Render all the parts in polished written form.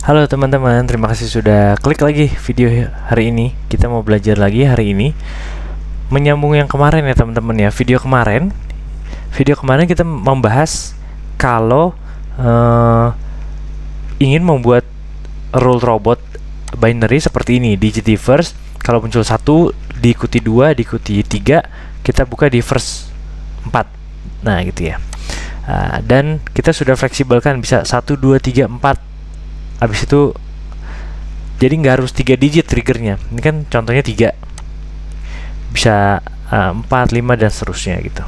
Halo teman-teman, terima kasih sudah klik lagi video hari ini. Kita mau belajar lagi hari ini menyambung yang kemarin ya teman-teman ya. Video kemarin kita membahas kalau ingin membuat rule robot binary seperti ini, digit di first. Kalau muncul 1 diikuti 2 diikuti 3, kita buka di first 4. Nah gitu ya. Dan kita sudah fleksibelkan, bisa 1, 2, 3, 4. Habis itu jadi nggak harus 3 digit triggernya. Ini kan contohnya 3, bisa 4, 5 dan seterusnya gitu.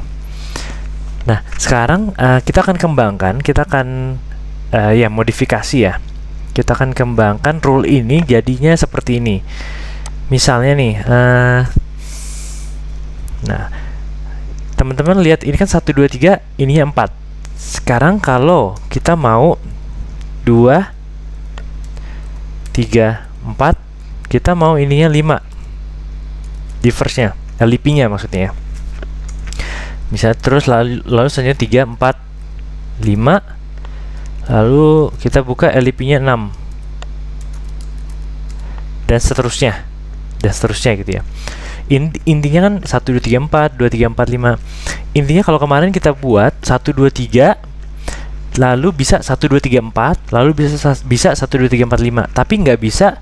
Nah sekarang kita akan kembangkan, kita akan modifikasi ya. Kita akan kembangkan rule ini jadinya seperti ini. Misalnya nih, nah teman-teman lihat ini kan 1, 2, 3, ininya 4. Sekarang kalau kita mau 2, 3, 4, kita mau ininya 5 di first-nya, LP-nya maksudnya ya. Bisa terus lalu selanjutnya 3, 4, 5, lalu kita buka LP-nya 6 dan seterusnya gitu ya. Intinya kan 1, 2, 3, 4, 2, 3, 4, 5. Intinya kalau kemarin kita buat 1, 2, 3, lalu bisa 1, 2, 3, 4, lalu bisa 1, 2, 3, 4, 5. Tapi nggak bisa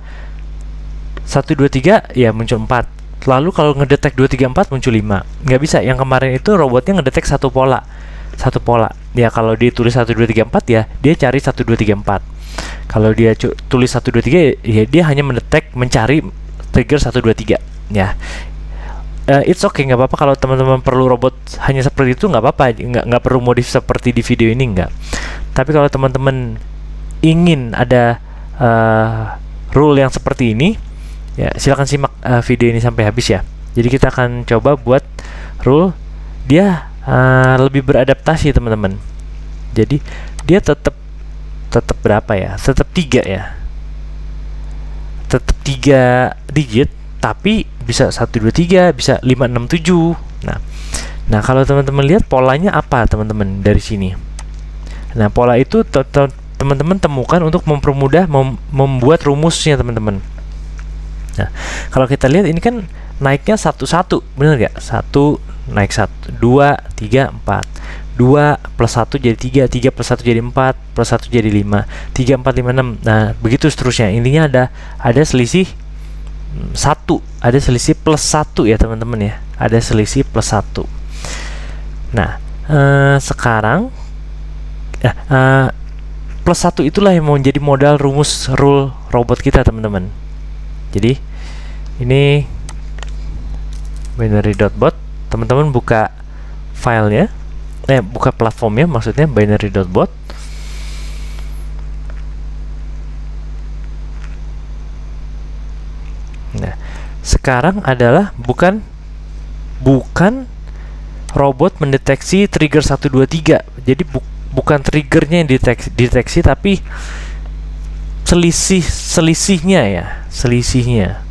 1, 2, 3 ya muncul 4. Lalu kalau ngedetek 2, 3, 4 muncul 5. Nggak bisa. Yang kemarin itu robotnya ngedetek satu pola. Ya kalau dia tulis 1, 2, 3, 4 ya dia cari 1, 2, 3, 4. Kalau dia tulis 1, 2, 3 ya dia hanya mencari trigger 1, 2, 3 ya. It's okay, nggak apa-apa kalau teman-teman perlu robot hanya seperti itu, nggak apa-apa, nggak perlu modif seperti di video ini, nggak. Tapi kalau teman-teman ingin ada rule yang seperti ini, ya silakan simak video ini sampai habis ya. Jadi kita akan coba buat rule dia lebih beradaptasi teman-teman. Jadi dia tetap berapa ya? Tetap 3 ya. Tetap 3 digit, tapi bisa 1, 2, 3, bisa 5, 6, 7. Nah kalau teman-teman lihat polanya apa teman-teman dari sini. Nah pola itu teman-teman temukan untuk mempermudah membuat rumusnya teman-teman. Nah kalau kita lihat ini kan naiknya 1, 1, bener nggak? 1 naik 1, 2, 3, 4, 2 plus 1 jadi 3, 3 plus 1 jadi 4, plus 1 jadi 5, 3, 4, 5, 6. Nah begitu seterusnya. Intinya ada selisih 1, ada selisih plus 1 ya teman-teman ya, ada selisih plus 1. Nah sekarang plus 1 itulah yang mau jadi modal rumus rule robot kita teman-teman. Jadi ini binary.bot, teman-teman buka filenya, buka platformnya, maksudnya binary.bot. Nah, sekarang adalah bukan robot mendeteksi trigger 1, 2, 3. Jadi bukan triggernya yang deteksi tapi selisihnya ya, selisihnya.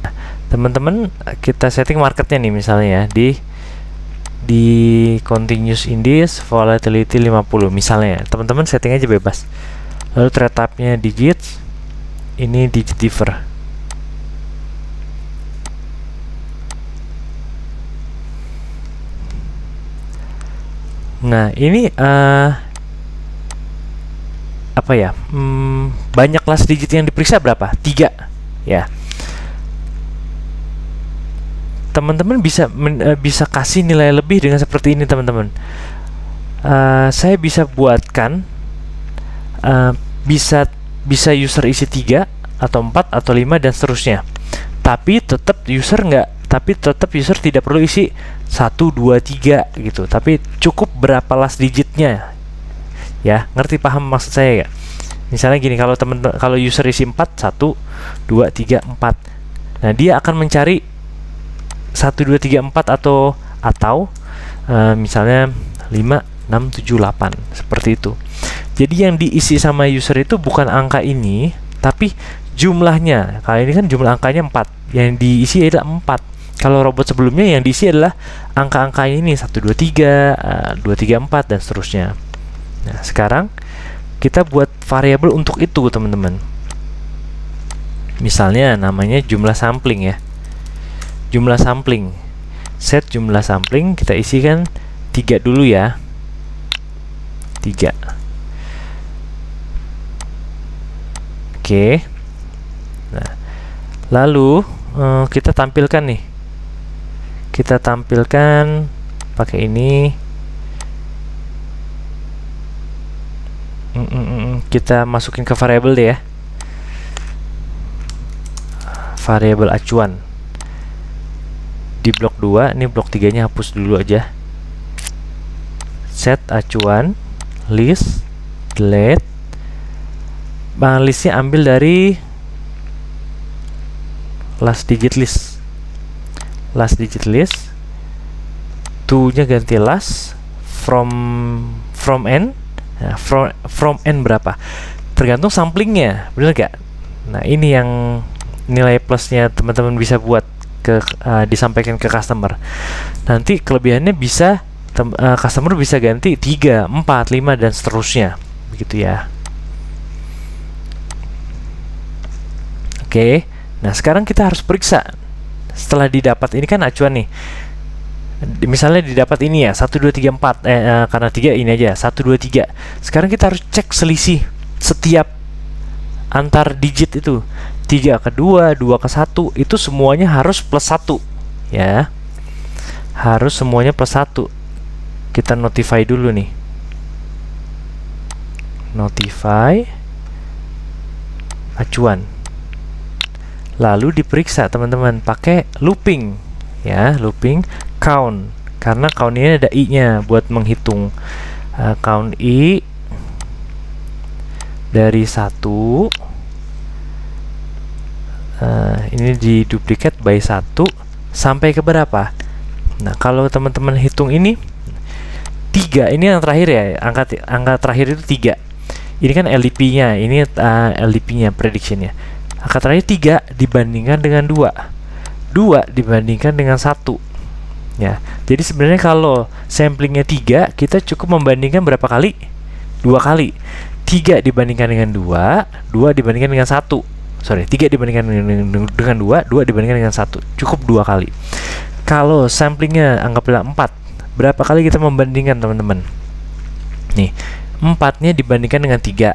Nah, teman-teman kita setting marketnya nih misalnya ya di continuous indices volatility 50 misalnya. Teman-teman setting aja bebas. Lalu trade type-nya digits, ini digit differ. Nah ini apa ya, banyak last digit yang diperiksa berapa? 3 ya. Teman-teman bisa kasih nilai lebih dengan seperti ini teman-teman. Saya bisa buatkan bisa user isi 3 atau 4 atau 5 dan seterusnya. Tapi tetap user tidak perlu isi 1, 2, 3 gitu. Tapi cukup berapa last digitnya ya. Ngerti, paham maksud saya ya? Misalnya gini, kalau user isi 4, 1, 2, 3, 4. Nah dia akan mencari 1, 2, 3, 4 atau misalnya 5, 6, 7, 8 seperti itu. Jadi yang diisi sama user itu bukan angka ini, tapi jumlahnya. Kali ini kan jumlah angkanya 4, yang diisi adalah 4. Kalau robot sebelumnya yang diisi adalah angka-angka ini 1, 2, 3, 2, 3, 4 dan seterusnya. Nah sekarang kita buat variabel untuk itu teman-teman. Misalnya namanya jumlah sampling ya, jumlah sampling. Set jumlah sampling, kita isikan 3 dulu ya, 3. Oke. Nah, lalu kita tampilkan nih, kita tampilkan pakai ini. Kita masukin ke variabel deh ya, variabel acuan di blok 2. Ini blok 3 nya hapus dulu aja. Set acuan list delete. Listnya ambil dari last digit list, last digit list. To nya ganti last, from n. Nah, from n berapa tergantung samplingnya, bener gak? Nah, ini yang nilai plusnya teman-teman bisa buat ke disampaikan ke customer. Nanti kelebihannya bisa customer bisa ganti 3, 4, 5 dan seterusnya, begitu ya. Oke, nah sekarang kita harus periksa setelah didapat ini kan acuan nih. Misalnya didapat ini ya 1, 2, 3, 4 karena 3 ini aja 1, 2, 3. Sekarang kita harus cek selisih setiap antar digit itu, 3 ke 2, 2 ke 1, itu semuanya harus plus 1 ya, harus semuanya plus 1. Kita notify dulu nih, notify acuan, lalu diperiksa teman-teman pakai looping ya, looping count, karena count ini ada i-nya buat menghitung. Count i dari 1, ini diduplikat by 1 sampai ke berapa. Nah, kalau teman-teman hitung ini 3, ini yang terakhir ya, angka terakhir itu 3. Ini kan LDP-nya, ini LDP-nya, prediction-nya. Angka terakhir 3 dibandingkan dengan 2, 2 dibandingkan dengan 1 ya. Jadi sebenarnya kalau samplingnya 3, kita cukup membandingkan berapa kali? 2 kali. 3 dibandingkan dengan 2, 2 dibandingkan dengan 1. Sorry, 3 dibandingkan dengan 2, 2 dibandingkan dengan 1. Cukup 2 kali. Kalau samplingnya anggaplah 4, berapa kali kita membandingkan teman-teman? Nih, 4-nya dibandingkan dengan 3,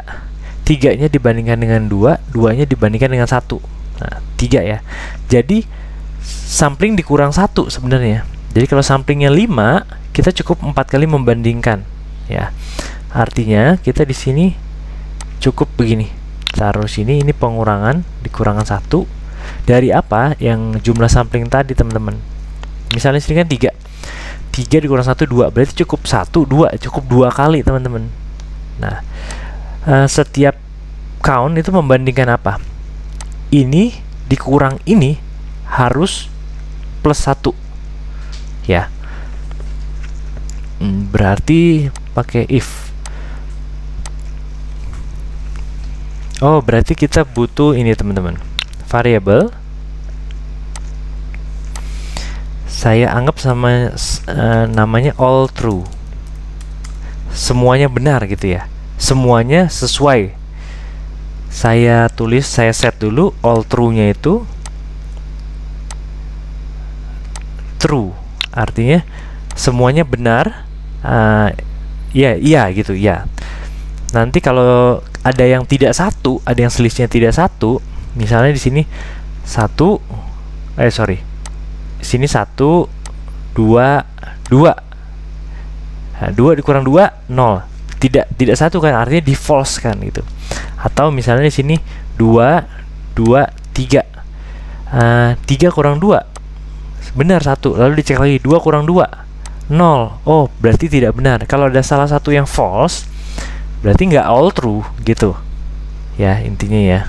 3-nya dibandingkan dengan 2, 2-nya dibandingkan dengan 1. Nah, 3 ya. Jadi sampling dikurang 1 sebenarnya. Jadi kalau samplingnya 5, kita cukup 4 kali membandingkan ya. Artinya kita di sini cukup begini. Taruh sini, ini pengurangan, dikurangan 1 dari apa? Yang jumlah sampling tadi teman-teman. Misalnya sini kan 3. 3 dikurang 1, 2. Berarti cukup 1, 2, cukup 2 kali teman-teman. Nah, setiap count itu membandingkan apa? Ini dikurang ini harus plus 1 ya. Berarti pakai if. Oh, berarti kita butuh ini teman-teman, variable. Saya anggap sama namanya all true, semuanya benar gitu ya, semuanya sesuai. Saya tulis, saya set dulu all true-nya itu true, artinya semuanya benar. Ya, iya gitu ya. Nanti kalau ada yang tidak satu, ada yang selisihnya tidak satu, misalnya di sini 1, sini 1, 2, 2. Nah, 2 dikurang 2, 0. Tidak satu kan, artinya di false kan gitu. Atau misalnya di sini 2, 2, 3. 3 kurang 2 benar 1, lalu dicek lagi 2 kurang 2, 0. Oh, berarti tidak benar. Kalau ada salah satu yang false, berarti nggak all true gitu ya, intinya ya.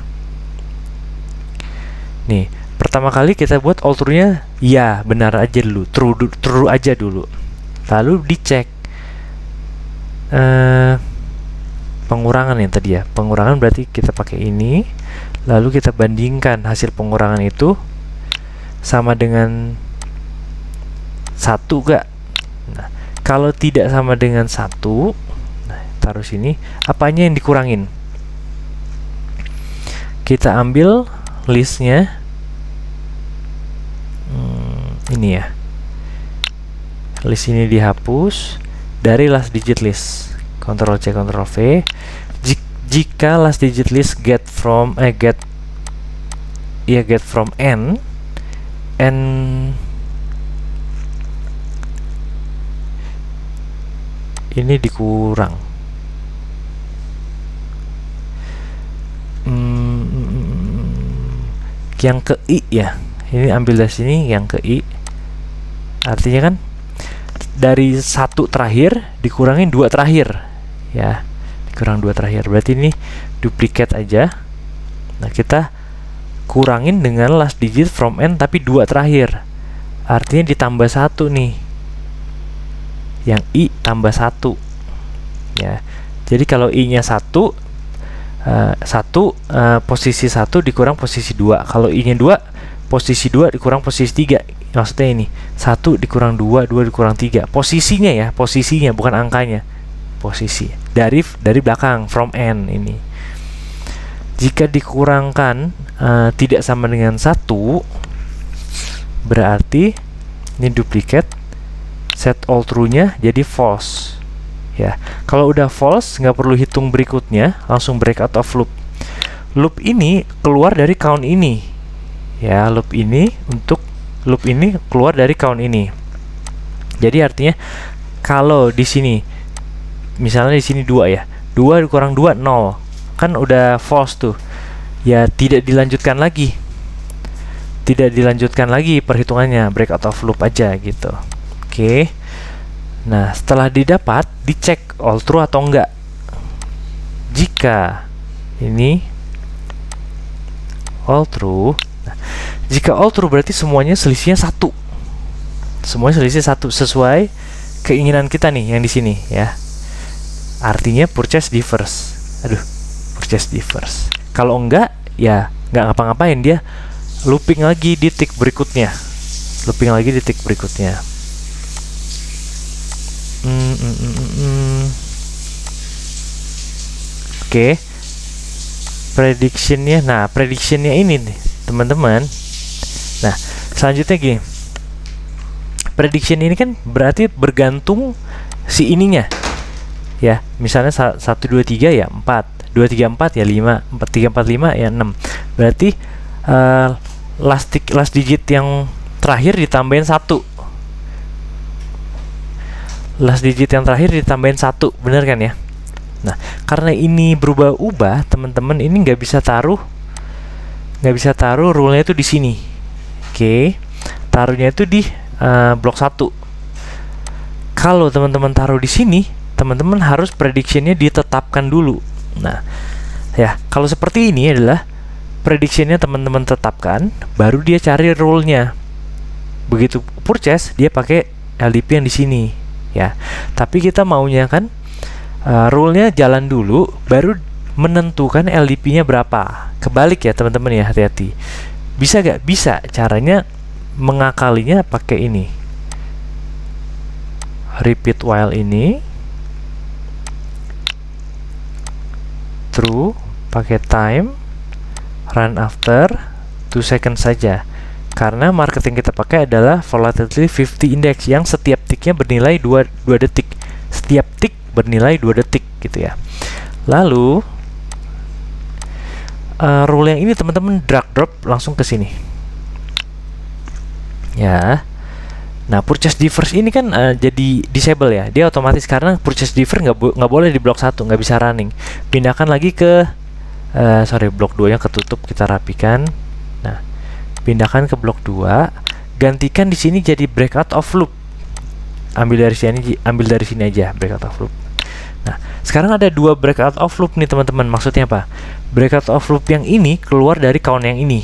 Nih, pertama kali kita buat all true-nya ya benar aja dulu, true aja dulu, lalu dicek pengurangan yang tadi ya. Pengurangan berarti kita pakai ini, lalu kita bandingkan hasil pengurangan itu sama dengan 1 gak. Nah, kalau tidak sama dengan 1, nah, taruh sini. Apanya yang dikurangin? Kita ambil listnya, ini ya, list ini dihapus dari last digit list. Ctrl C Ctrl V. Jika last digit list get from n ini dikurang. Yang ke I ya, ini ambil dari sini yang ke I, artinya kan dari 1 terakhir dikurangin 2 terakhir ya, dikurang 2 terakhir, berarti ini duplikat aja. Nah, kita kurangin dengan last digit from n tapi 2 terakhir, artinya ditambah 1 nih, yang I tambah 1 ya. Jadi kalau I nya 1, posisi 1 dikurang posisi 2. Kalau I nya 2, posisi 2 dikurang posisi 3. Maksudnya ini 1 dikurang 2, 2 dikurang 3. Posisinya ya, posisinya bukan angkanya. Posisi dari belakang, from n ini. Jika dikurangkan tidak sama dengan 1, berarti ini duplikat, set all true-nya jadi false ya. Kalau udah false, nggak perlu hitung berikutnya, langsung break out of loop. Loop ini keluar dari count ini ya, loop ini keluar dari count ini. Jadi artinya kalau di sini misalnya di sini 2 ya, 2 dikurang 2 0, kan udah false tuh ya, tidak dilanjutkan lagi perhitungannya, break out of loop aja gitu. Oke. Nah, setelah didapat, dicek all true atau enggak. Jika ini all true, nah, jika all true berarti semuanya selisihnya 1. Semuanya selisih 1 sesuai keinginan kita nih yang di sini ya. Artinya purchase differs. Purchase differs. Kalau enggak, ya nggak ngapa-ngapain, dia looping lagi di tick berikutnya. Oke. Predictionnya, nah predictionnya ini nih teman-teman. Nah, selanjutnya gini, prediction ini kan berarti bergantung si ininya ya. Misalnya 1 2 3 ya 4, 2 3 4 ya 5, 4 3 4 5 ya 6. Berarti last digit yang terakhir ditambahin 1. Last digit yang terakhir ditambahin 1, bener kan ya? Nah, karena ini berubah-ubah, teman-teman, ini nggak bisa taruh rule-nya itu di sini. Oke, taruhnya itu di blok 1. Kalau teman-teman taruh di sini, teman-teman harus predictionnya ditetapkan dulu. Nah, ya, kalau seperti ini adalah predictionnya teman-teman tetapkan, baru dia cari rule-nya. Begitu purchase, dia pakai LDP yang di sini. Ya, tapi kita maunya kan rule-nya jalan dulu, baru menentukan LDP-nya berapa. Kebalik ya teman-teman ya, hati-hati. Bisa gak? Bisa. Caranya mengakalinya pakai ini, repeat while ini true, pakai time, run after 2 seconds saja. Karena marketing kita pakai adalah volatility 50 index yang setiap ticknya bernilai 2 detik. Setiap tick bernilai 2 detik gitu ya. Lalu rule yang ini teman-teman drag drop langsung ke sini. Ya. Nah, purchase differs ini kan jadi disable ya. Dia otomatis, karena purchase differ nggak boleh di blok 1, nggak bisa running. Pindahkan lagi ke blok 2 yang ketutup, kita rapikan. Nah, pindahkan ke blok 2, gantikan di sini jadi breakout of loop. Ambil dari sini aja breakout of loop. Nah, sekarang ada 2 breakout of loop nih teman-teman. Maksudnya apa? Breakout of loop yang ini keluar dari count yang ini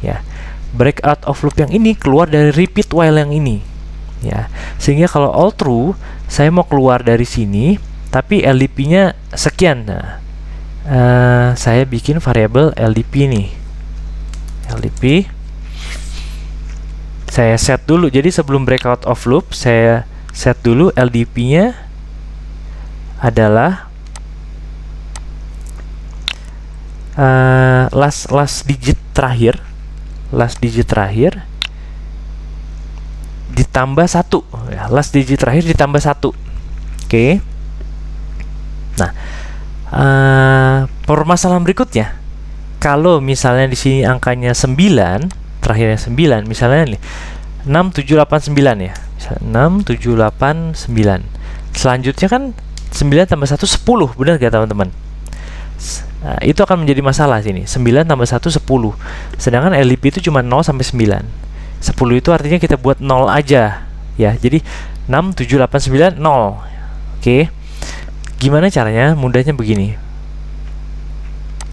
ya. Breakout of loop yang ini keluar dari repeat while yang ini ya. Sehingga kalau all true, saya mau keluar dari sini tapi LDP-nya sekian. Nah, saya bikin variabel LDP nih. LDP saya set dulu. Jadi sebelum breakout of loop, saya set dulu LDP-nya adalah last digit terakhir ditambah 1 ya, last digit terakhir ditambah 1. Oke. Nah, permasalahan berikutnya, kalau misalnya di sini angkanya 9, terakhirnya 9, misalnya nih 6789 ya. Misalnya 6789. Selanjutnya kan 9 tambah 1 10, benar gak teman-teman? Nah, itu akan menjadi masalah sini. 9 tambah 1 10. Sedangkan LDP itu cuma 0 sampai 9. 10 itu artinya kita buat 0 aja ya. Jadi 6 7 8 9 0. Oke. Gimana caranya? Mudahnya begini.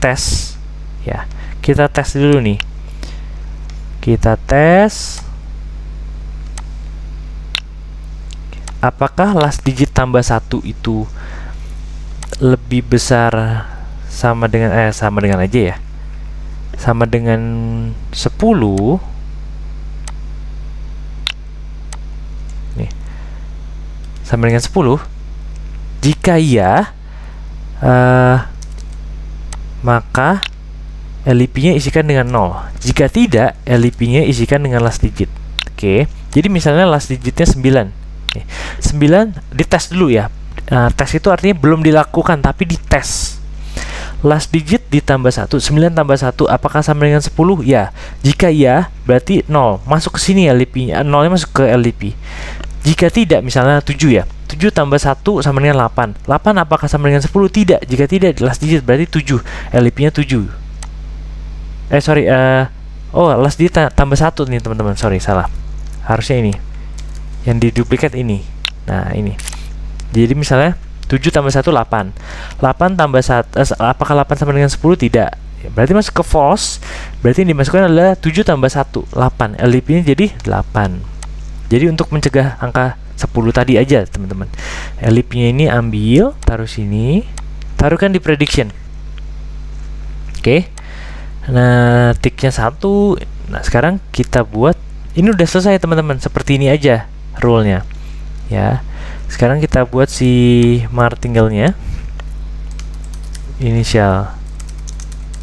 Tes ya. Kita tes dulu nih. Kita tes apakah last digit tambah 1 itu lebih besar sama dengan aja ya. Sama dengan 10. Nih. Sama dengan 10. Jika iya, maka LEP-nya isikan dengan 0. Jika tidak, LEP-nya isikan dengan last digit. Oke. Jadi misalnya last digitnya 9. 9 dites dulu ya. Tes itu artinya belum dilakukan tapi dites. Last digit ditambah 1, 9 tambah 1 apakah sama dengan 10? Ya. Jika iya, berarti 0. Masuk ke sini LEP-nya, 0-nya masuk ke LEP. Jika tidak, misalnya 7 ya. 7 tambah 1 sama dengan 8. 8 apakah sama dengan 10? Tidak. Jika tidak, last digit berarti 7. LEP-nya 7. Last digit tambah 1 nih teman-teman. Sorry, salah. Harusnya ini. Yang diduplikat ini. Nah, ini. Jadi misalnya 7 tambah 1 8. 8 tambah 1 apakah 8 sama dengan 10? Tidak. Ya, berarti masuk ke false. Berarti yang dimasukkan adalah 7 tambah 1 8. LEP-nya jadi 8. Jadi untuk mencegah angka 10 tadi aja, teman-teman. LEP-nya ini ambil, taruh sini, taruhkan di prediction. Oke. Nah, ticknya 1. Nah, sekarang kita buat. Ini udah selesai, teman-teman. Seperti ini aja rule-nya. Ya. Sekarang kita buat si martingale-nya. Initial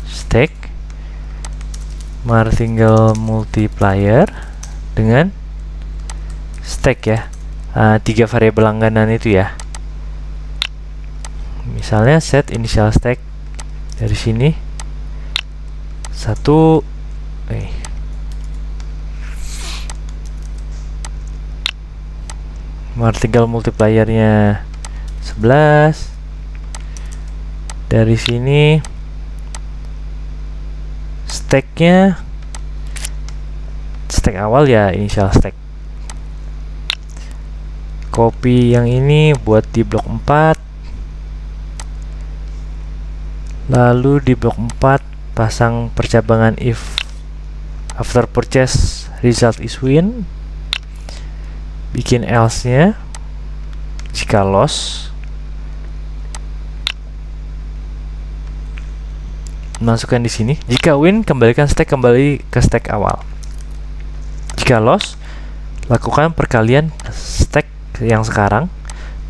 stack martingale multiplier dengan stack ya. 3 variabel langganan itu ya. Misalnya set initial stack dari sini 1 martingale multipliernya 11. Dari sini stacknya stack awal ya, initial stack. Copy yang ini buat di blok 4. Lalu di blok 4 pasang percabangan if after purchase result is win. Bikin else-nya jika loss. Masukkan di sini. Jika win, kembalikan stack kembali ke stack awal. Jika loss, lakukan perkalian stack yang sekarang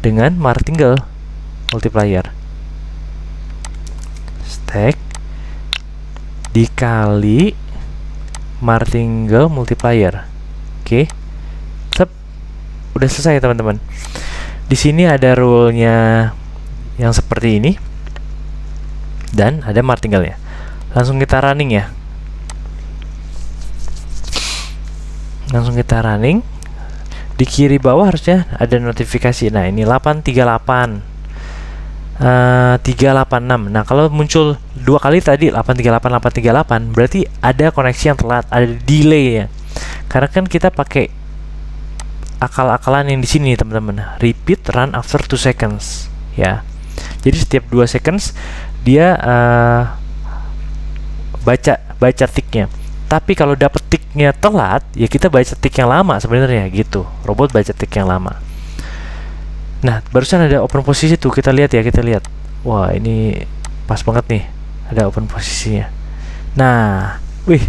dengan martingale multiplier. Stack dikali martingale multiplier. Oke. Udah selesai, teman-teman. Di sini ada rule-nya yang seperti ini dan ada martingale-nya. Langsung kita running ya. Langsung kita running. Di kiri bawah harusnya ada notifikasi. Nah, ini 838 386. Nah, kalau muncul 2 kali tadi 838 838, berarti ada koneksi yang telat, ada delay ya. Karena kan kita pakai akal-akalan yang di sini, teman-teman. Repeat run after 2 seconds ya. Jadi setiap 2 seconds dia baca ticknya. Tapi kalau dapet ticknya telat, ya kita baca tick yang lama sebenarnya gitu. Robot baca tick yang lama. Nah, barusan ada open posisi tuh, kita lihat ya, kita lihat. Wah, ini pas banget nih, ada open posisinya. Nah, wih,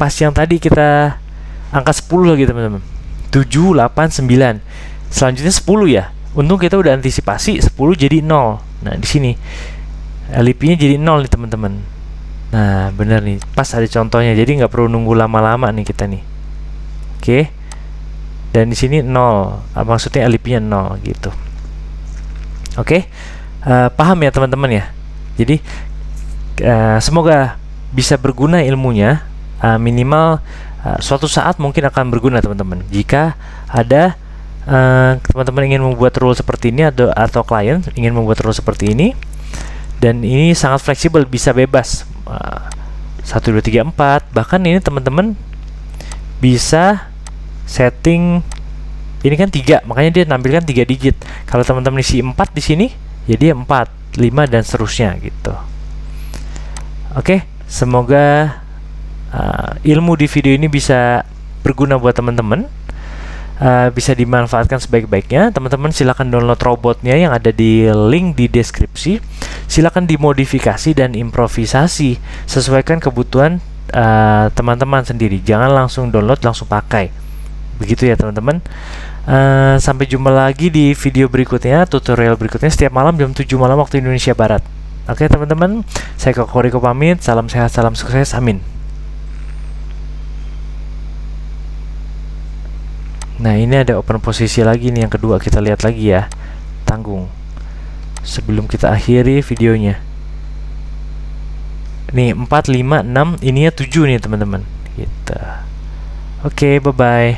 pas yang tadi kita angka 10 lagi, teman-teman. 7, 8, 9. Selanjutnya 10 ya. Untung kita udah antisipasi 10 jadi 0. Nah, di sini LEP-nya jadi 0 nih, teman-teman. Nah, bener nih, pas ada contohnya. Jadi nggak perlu nunggu lama-lama nih kita nih. Oke. Dan di sini 0, maksudnya LP-nya 0 gitu. Oke. Paham ya teman-teman ya? Jadi semoga bisa berguna ilmunya. Minimal suatu saat mungkin akan berguna teman-teman. Jika ada teman-teman ingin membuat rule seperti ini, atau klien ingin membuat rule seperti ini, dan ini sangat fleksibel, bisa bebas 1, 2, 3, 4. Bahkan ini teman-teman bisa setting, ini kan 3, makanya dia nampilkan 3 digit. Kalau teman-teman isi 4 di sini, jadi 4, 5 dan seterusnya gitu. Oke, semoga ilmu di video ini bisa berguna buat teman-teman. Bisa dimanfaatkan sebaik-baiknya. Teman-teman silakan download robotnya yang ada di link di deskripsi. Silakan dimodifikasi dan improvisasi, sesuaikan kebutuhan teman-teman sendiri. Jangan langsung download langsung pakai, begitu ya teman-teman. Sampai jumpa lagi di video berikutnya, tutorial berikutnya setiap malam jam 7 malam waktu Indonesia Barat. Oke teman-teman, saya Koko Riko pamit. Salam sehat, salam sukses, amin. Nah, ini ada open posisi lagi nih yang kedua, kita lihat lagi ya. Tanggung. Sebelum kita akhiri videonya. Nih 4, 5, 6, ininya 7 nih teman-teman. Gitu. Oke, bye-bye.